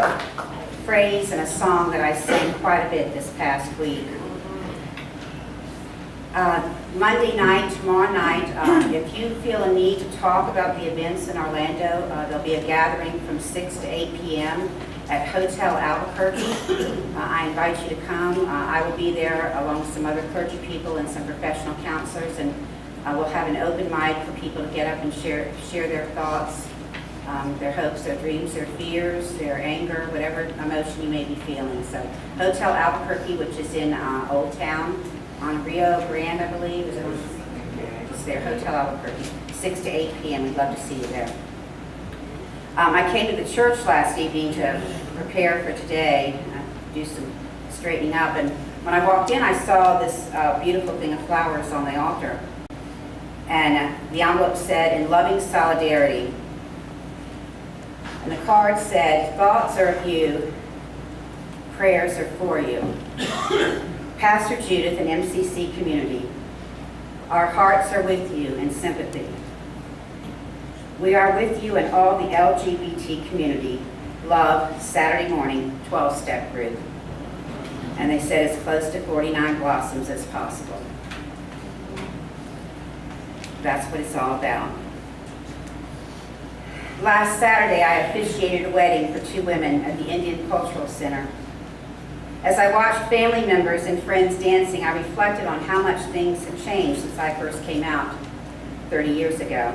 a phrase and a song that I sang quite a bit this past week. Monday night, tomorrow night, if you feel a need to talk about the events in Orlando, there'll be a gathering from 6 to 8 p.m. at Hotel Albuquerque. I invite you to come. I will be there along with some other clergy people and some professional counselors, and we'll have an open mic for people to get up and share their thoughts, their hopes, their dreams, their fears, their anger, whatever emotion you may be feeling. So Hotel Albuquerque, which is in Old Town on Rio Grande, I believe. It's their Hotel Albuquerque, 6 to 8 p.m. We'd love to see you there. I came to the church last evening to prepare for today, do some straightening up, and when I walked in, I saw this beautiful thing of flowers on the altar. And the envelope said, "In loving solidarity." And the card said, "Thoughts are of you, prayers are for you." Pastor Judith and MCC community, our hearts are with you in sympathy. We are with you and all the LGBT community. Love, Saturday morning, 12-step group. And they said as close to 49 blossoms as possible. That's what it's all about. Last Saturday, I officiated a wedding for 2 women at the Indian Cultural Center. As I watched family members and friends dancing, I reflected on how much things have changed since I first came out 30 years ago.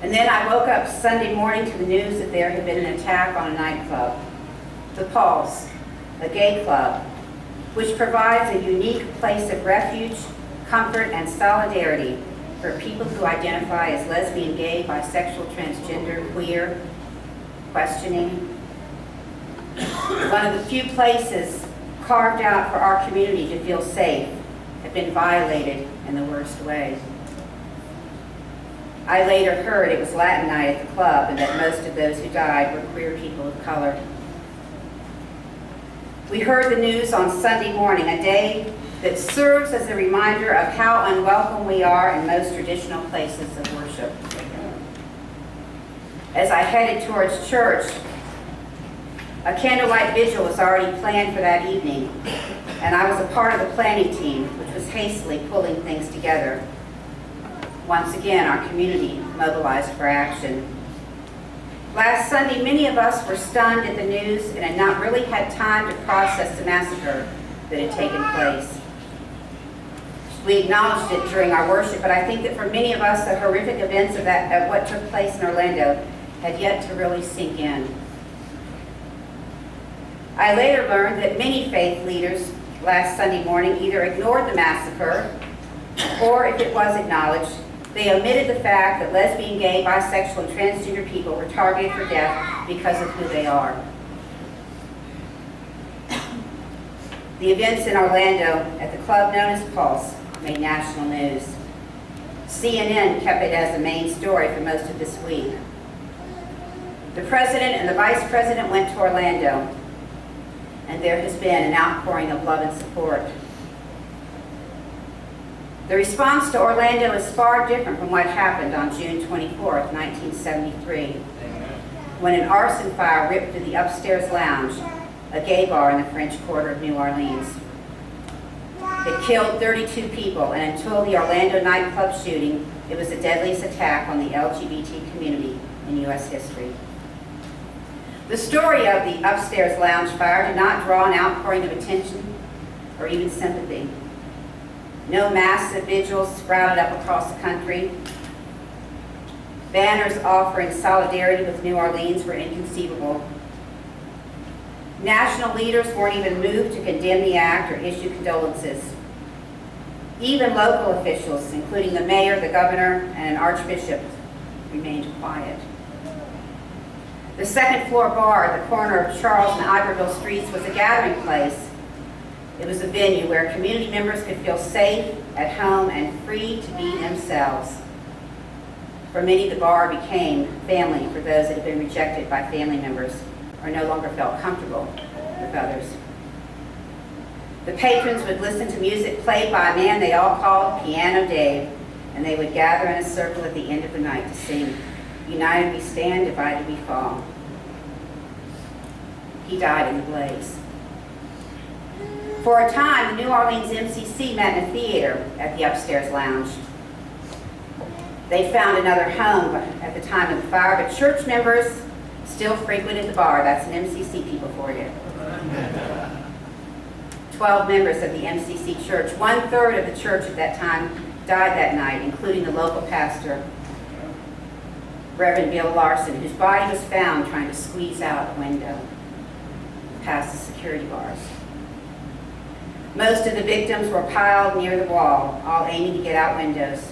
And then I woke up Sunday morning to the news that there had been an attack on a nightclub, The Pulse, a gay club, which provides a unique place of refuge, comfort, and solidarity for people who identify as lesbian, gay, bisexual, transgender, queer, questioning. One of the few places carved out for our community to feel safe had been violated in the worst way. I later heard it was Latin night at the club and that most of those who died were queer people of color. We heard the news on Sunday morning, a day that serves as a reminder of how unwelcome we are in most traditional places of worship. As I headed towards church, a candlelight vigil was already planned for that evening, and I was a part of the planning team, which was hastily pulling things together. Once again, our community mobilized for action. Last Sunday, many of us were stunned at the news and had not really had time to process the massacre that had taken place. We acknowledged it during our worship, but I think that for many of us, the horrific events of what took place in Orlando had yet to really sink in. I later learned that many faith leaders last Sunday morning either ignored the massacre, or if it was acknowledged, they omitted the fact that lesbian, gay, bisexual, and transgender people were targeted for death because of who they are. The events in Orlando at the club known as Pulse made national news. CNN kept it as a main story for most of this week. The president and the vice president went to Orlando, and there has been an outpouring of love and support. The response to Orlando is far different from what happened on June 24th, 1973, when an arson fire ripped through the upstairs lounge, a gay bar in the French Quarter of New Orleans. It killed 32 people, and until the Orlando nightclub shooting, it was the deadliest attack on the LGBT community in U.S. history. The story of the upstairs lounge fire did not draw an outpouring of attention or even sympathy. No massive vigils sprouted up across the country. Banners offering solidarity with New Orleans were inconceivable. National leaders weren't even moved to condemn the act or issue condolences. Even local officials, including the mayor, the governor, and an archbishop, remained quiet. The second floor bar at the corner of Charles and Iberville Streets was a gathering place. It was a venue where community members could feel safe, at home, and free to be themselves. For many, the bar became family for those that had been rejected by family members or no longer felt comfortable with others. The patrons would listen to music played by a man they all called Piano Dave, and they would gather in a circle at the end of the night to sing, "United we stand, divided we fall." He died in the blaze. For a time, the New Orleans MCC met in a theater at the upstairs lounge. They found another home at the time of the fire, but church members still frequented the bar. That's an MCC people for you. 12 members of the MCC church, 1/3 of the church at that time, died that night, including the local pastor, Reverend Bill Larson, whose body was found trying to squeeze out a window past the security bars. Most of the victims were piled near the wall, all aiming to get out windows.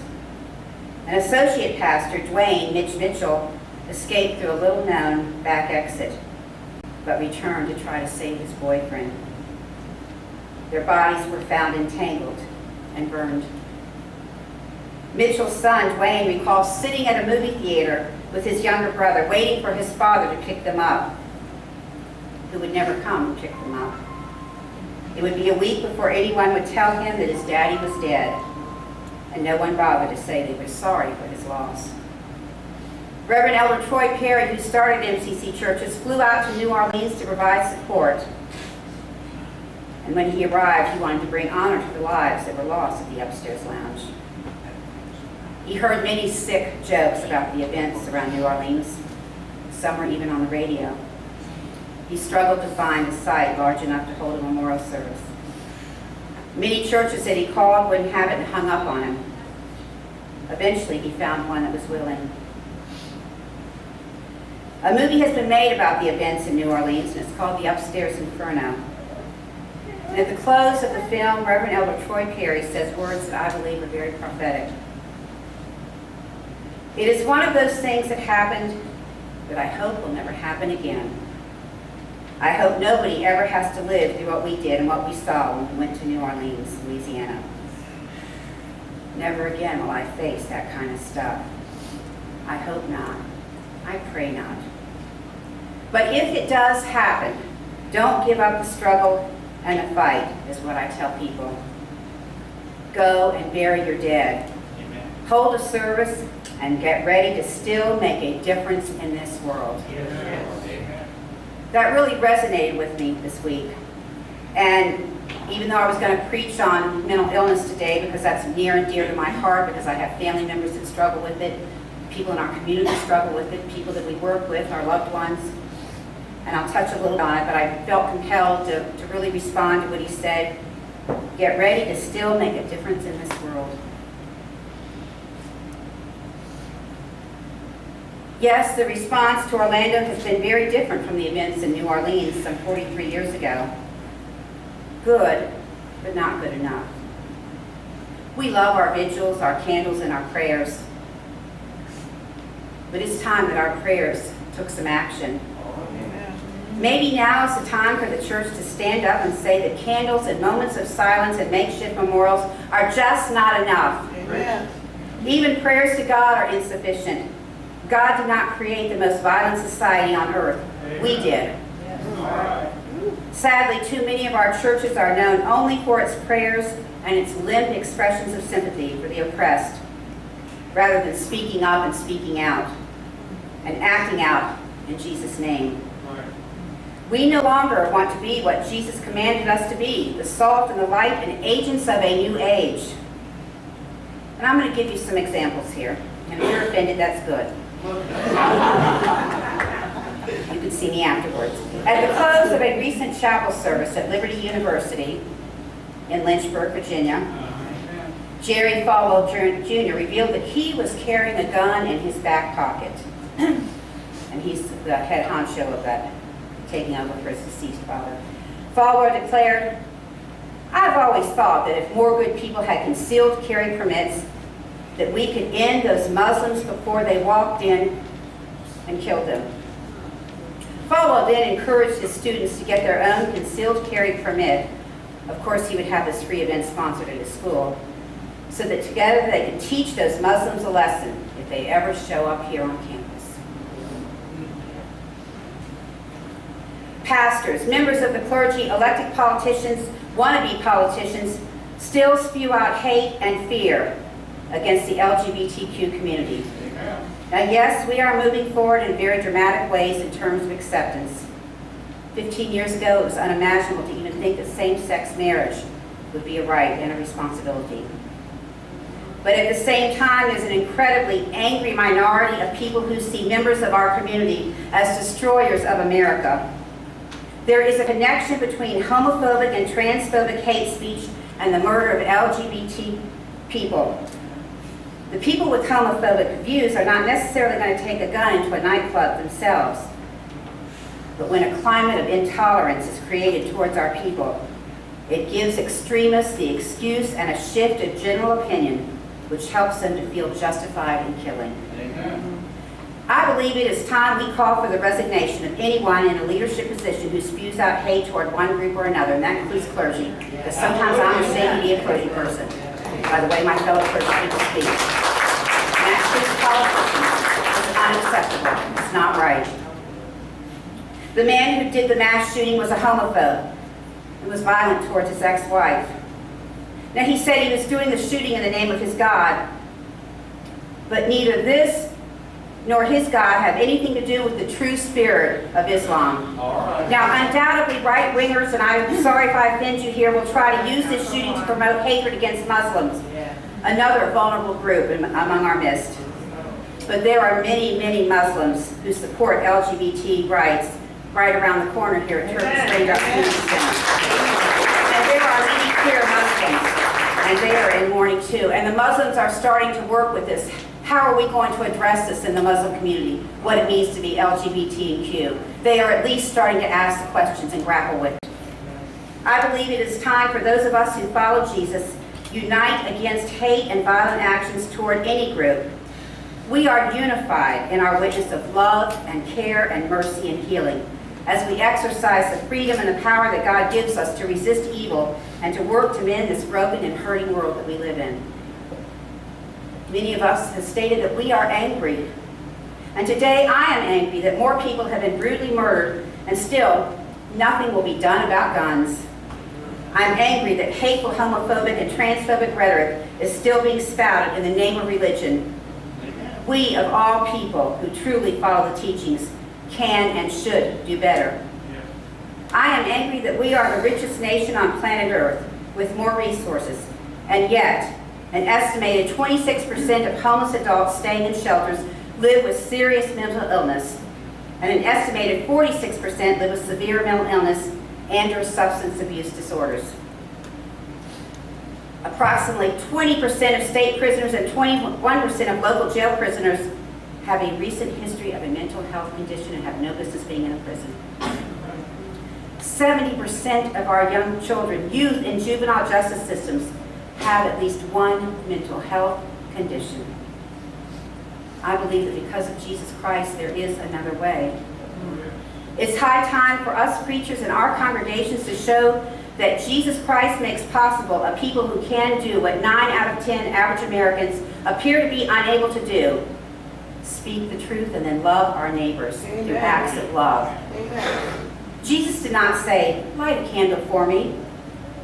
An associate pastor, Dwayne Mitch Mitchell, escaped through a little-known back exit, but returned to try to save his boyfriend. Their bodies were found entangled and burned. Mitchell's son, Dwayne, recalls sitting at a movie theater with his younger brother, waiting for his father to pick them up, who would never come to pick them up. It would be a week before anyone would tell him that his daddy was dead, and no one bothered to say they were sorry for his loss. Reverend Elder Troy Perry, who started MCC churches, flew out to New Orleans to provide support. And when he arrived, he wanted to bring honor to the lives that were lost at the upstairs lounge. He heard many sick jokes about the events around New Orleans. Some were even on the radio. He struggled to find a site large enough to hold a memorial service. Many churches that he called wouldn't have it and hung up on him. Eventually, he found one that was willing. A movie has been made about the events in New Orleans, and it's called The Upstairs Inferno. And at the close of the film, Reverend Elder Troy Perry says words that I believe are very prophetic. It is one of those things that happened that I hope will never happen again. I hope nobody ever has to live through what we did and what we saw when we went to New Orleans, Louisiana. Never again will I face that kind of stuff. I hope not. I pray not. But if it does happen, don't give up the struggle and the fight, is what I tell people. Go and bury your dead. Amen. Hold a service and get ready to still make a difference in this world. Amen. That really resonated with me this week. And even though I was going to preach on mental illness today, because that's near and dear to my heart, because I have family members that struggle with it, people in our community struggle with it, people that we work with, our loved ones, and I'll touch a little on it, but I felt compelled to really respond to what he said. Get ready to still make a difference in this world. Yes, the response to Orlando has been very different from the events in New Orleans some 43 years ago. Good, but not good enough. We love our vigils, our candles, and our prayers. But it's time that our prayers took some action. Maybe now is the time for the church to stand up and say that candles and moments of silence and makeshift memorials are just not enough. Amen. Even prayers to God are insufficient. God did not create the most violent society on earth. Amen. We did. Yes. Sadly, too many of our churches are known only for its prayers and its limp expressions of sympathy for the oppressed, rather than speaking up and speaking out and acting out in Jesus' name. We no longer want to be what Jesus commanded us to be, the salt and the light and agents of a new age. And I'm going to give you some examples here. And if you're offended, that's good. You can see me afterwards. At the close of a recent chapel service at Liberty University in Lynchburg, Virginia, Jerry Falwell Jr. revealed that he was carrying a gun in his back pocket. And he's the head honcho of that, taking over for his deceased father. Falwell declared, "I've always thought that if more good people had concealed carry permits, that we could end those Muslims before they walked in and killed them." Falwell then encouraged his students to get their own concealed carry permit. Of course, he would have this free event sponsored at his school, so that together they could teach those Muslims a lesson if they ever show up here on campus. Pastors, members of the clergy, elected politicians, wannabe politicians still spew out hate and fear against the LGBTQ community. Now, yes, we are moving forward in very dramatic ways in terms of acceptance. 15 years ago, it was unimaginable to even think that same-sex marriage would be a right and a responsibility. But at the same time, there's an incredibly angry minority of people who see members of our community as destroyers of America. There is a connection between homophobic and transphobic hate speech and the murder of LGBT people. The people with homophobic views are not necessarily going to take a gun into a nightclub themselves. But when a climate of intolerance is created towards our people, it gives extremists the excuse and a shift of general opinion, which helps them to feel justified in killing. Amen. I believe it is time we call for the resignation of anyone in a leadership position who spews out hate toward one group or another, and that includes clergy, because sometimes I'm ashamed to be a clergy person, by the way my fellow clergy people speak. And that includes politicians. It's unacceptable. It's not right. The man who did the mass shooting was a homophobe and was violent towards his ex-wife. Now, he said he was doing the shooting in the name of his God, but neither this nor his God have anything to do with the true spirit of Islam. Now, undoubtedly, right-wingers, and I'm sorry if I offend you here, will try to use this shooting to promote hatred against Muslims, another vulnerable group among our midst. But there are many, many Muslims who support LGBT rights right around the corner here at Turkish Raindrop Community Center. And there are many queer Muslims, and they are in mourning too. And the Muslims are starting to work with this. How are we going to address this in the Muslim community, what it means to be LGBTQ? They are at least starting to ask the questions and grapple with it. I believe it is time for those of us who follow Jesus unite against hate and violent actions toward any group. We are unified in our witness of love and care and mercy and healing as we exercise the freedom and the power that God gives us to resist evil and to work to mend this broken and hurting world that we live in. Many of us have stated that we are angry. And today I am angry that more people have been brutally murdered and still nothing will be done about guns. I'm angry that hateful, homophobic, and transphobic rhetoric is still being spouted in the name of religion. We, of all people who truly follow the teachings, can and should do better. I am angry that we are the richest nation on planet Earth with more resources, and yet an estimated 26% of homeless adults staying in shelters live with serious mental illness, and an estimated 46% live with severe mental illness and/or substance abuse disorders. Approximately 20% of state prisoners and 21% of local jail prisoners have a recent history of a mental health condition and have no business being in a prison. 70% of our young children, youth in juvenile justice systems have at least one mental health condition. I believe that because of Jesus Christ, there is another way. It's high time for us preachers in our congregations to show that Jesus Christ makes possible a people who can do what 9 out of 10 average Americans appear to be unable to do. Speak the truth and then love our neighbors through acts of love. Amen. Jesus did not say, light a candle for me.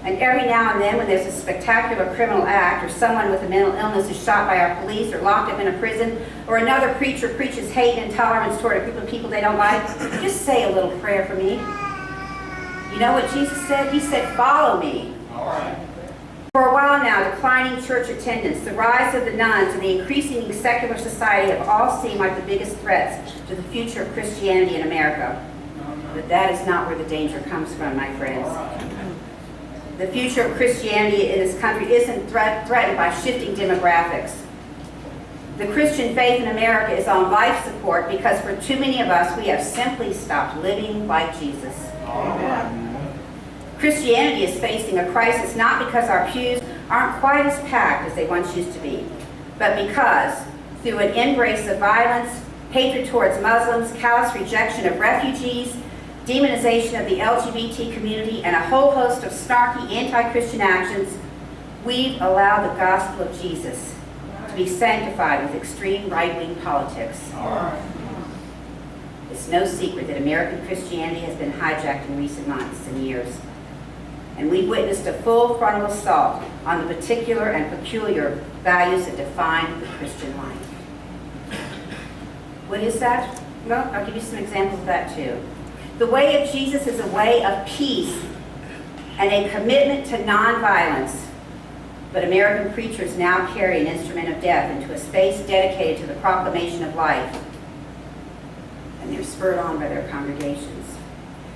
And every now and then when there's a spectacular criminal act or someone with a mental illness is shot by our police or locked up in a prison or another preacher preaches hate and intolerance toward a group of people they don't like, just say a little prayer for me. You know what Jesus said? He said, follow me. All right. For a while now, declining church attendance, the rise of the nuns, and the increasing secular society have all seemed like the biggest threats to the future of Christianity in America. But that is not where the danger comes from, my friends. The future of Christianity in this country isn't threatened by shifting demographics. The Christian faith in America is on life support because for too many of us, we have simply stopped living like Jesus. Amen. Christianity is facing a crisis not because our pews aren't quite as packed as they once used to be, but because through an embrace of violence, hatred towards Muslims, callous rejection of refugees, demonization of the LGBT community, and a whole host of snarky anti-Christian actions, we've allowed the gospel of Jesus to be sanctified with extreme right-wing politics. It's no secret that American Christianity has been hijacked in recent months and years. And we've witnessed a full frontal assault on the particular and peculiar values that define the Christian life. What is that? Well, I'll give you some examples of that too. The way of Jesus is a way of peace and a commitment to nonviolence. But American preachers now carry an instrument of death into a space dedicated to the proclamation of life. And they're spurred on by their congregations.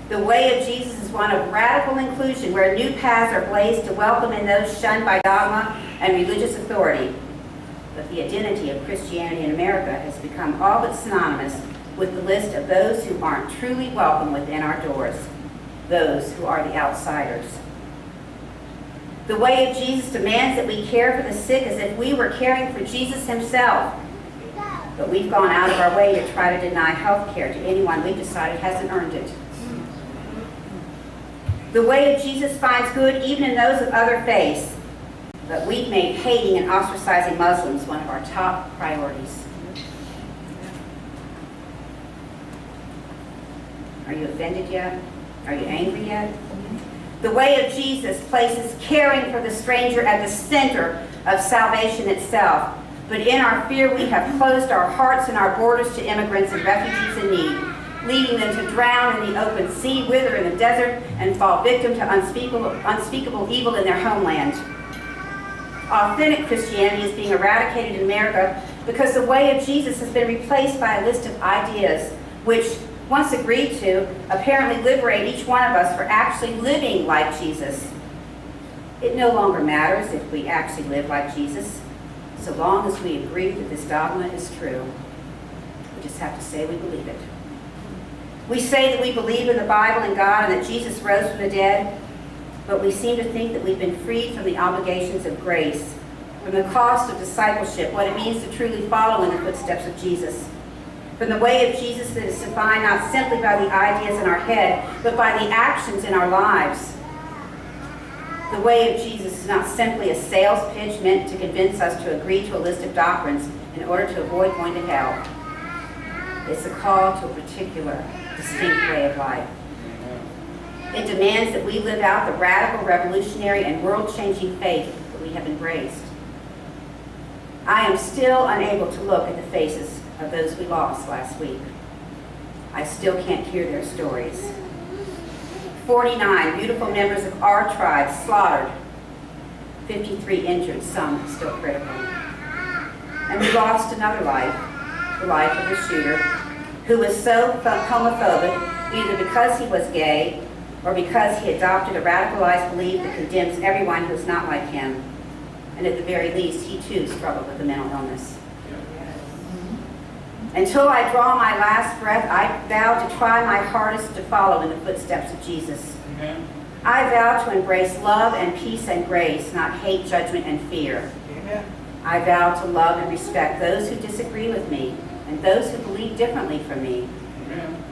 The way of Jesus is one of radical inclusion, where new paths are blazed to welcome in those shunned by dogma and religious authority. But the identity of Christianity in America has become all but synonymous with the list of those who aren't truly welcome within our doors, those who are the outsiders. The way of Jesus demands that we care for the sick as if we were caring for Jesus himself. But we've gone out of our way to try to deny health care to anyone we've decided hasn't earned it. The way of Jesus finds good even in those of other faiths, but we've made hating and ostracizing Muslims one of our top priorities. Are you offended yet? Are you angry yet? The way of Jesus places caring for the stranger at the center of salvation itself. But in our fear, we have closed our hearts and our borders to immigrants and refugees in need, leaving them to drown in the open sea, wither in the desert, and fall victim to unspeakable evil in their homeland. Authentic Christianity is being eradicated in America because the way of Jesus has been replaced by a list of ideas which, once agreed to, apparently liberate each one of us for actually living like Jesus. It no longer matters if we actually live like Jesus, so long as we agree that this dogma is true. We just have to say we believe it. We say that we believe in the Bible and God and that Jesus rose from the dead, but we seem to think that we've been freed from the obligations of grace, from the cost of discipleship, what it means to truly follow in the footsteps of Jesus, from the way of Jesus that is defined not simply by the ideas in our head, but by the actions in our lives. The way of Jesus is not simply a sales pitch meant to convince us to agree to a list of doctrines in order to avoid going to hell. It's a call to a particular, distinct way of life. It demands that we live out the radical, revolutionary, and world-changing faith that we have embraced. I am still unable to look at the faces of those we lost last week. I still can't hear their stories. 49 beautiful members of our tribe slaughtered, 53 injured, some still critical. And we lost another life, the life of a shooter who was so homophobic, either because he was gay or because he adopted a radicalized belief that condemns everyone who is not like him. And at the very least, he too struggled with a mental illness. Until I draw my last breath, I vow to try my hardest to follow in the footsteps of Jesus. Amen. I vow to embrace love and peace and grace, not hate, judgment, and fear. Amen. I vow to love and respect those who disagree with me and those who believe differently from me. Amen.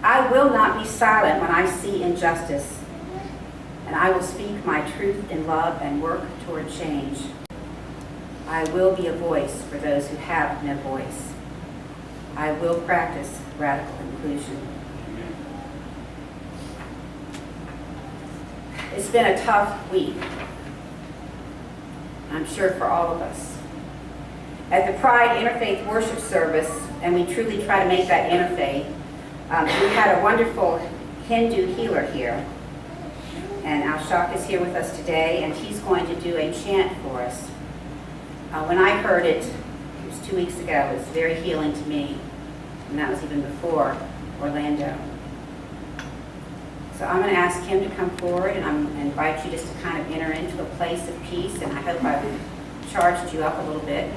I will not be silent when I see injustice, and I will speak my truth in love and work toward change. I will be a voice for those who have no voice. I will practice radical inclusion. Amen. It's been a tough week, I'm sure for all of us. At the Pride Interfaith Worship Service, and we truly try to make that interfaith, we had a wonderful Hindu healer here. And Ashok is here with us today, and he's going to do a chant for us. When I heard it, it was 2 weeks ago, it was very healing to me. And that was even before Orlando. So I'm going to ask him to come forward, and I'm going to invite you just to kind of enter into a place of peace, and I hope I've charged you up a little bit.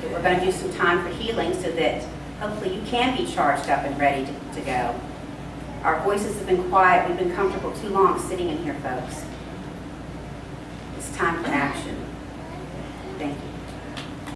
But we're going to do some time for healing so that hopefully you can be charged up and ready to go. Our voices have been quiet. We've been comfortable too long sitting in here, folks. It's time for action. Thank you.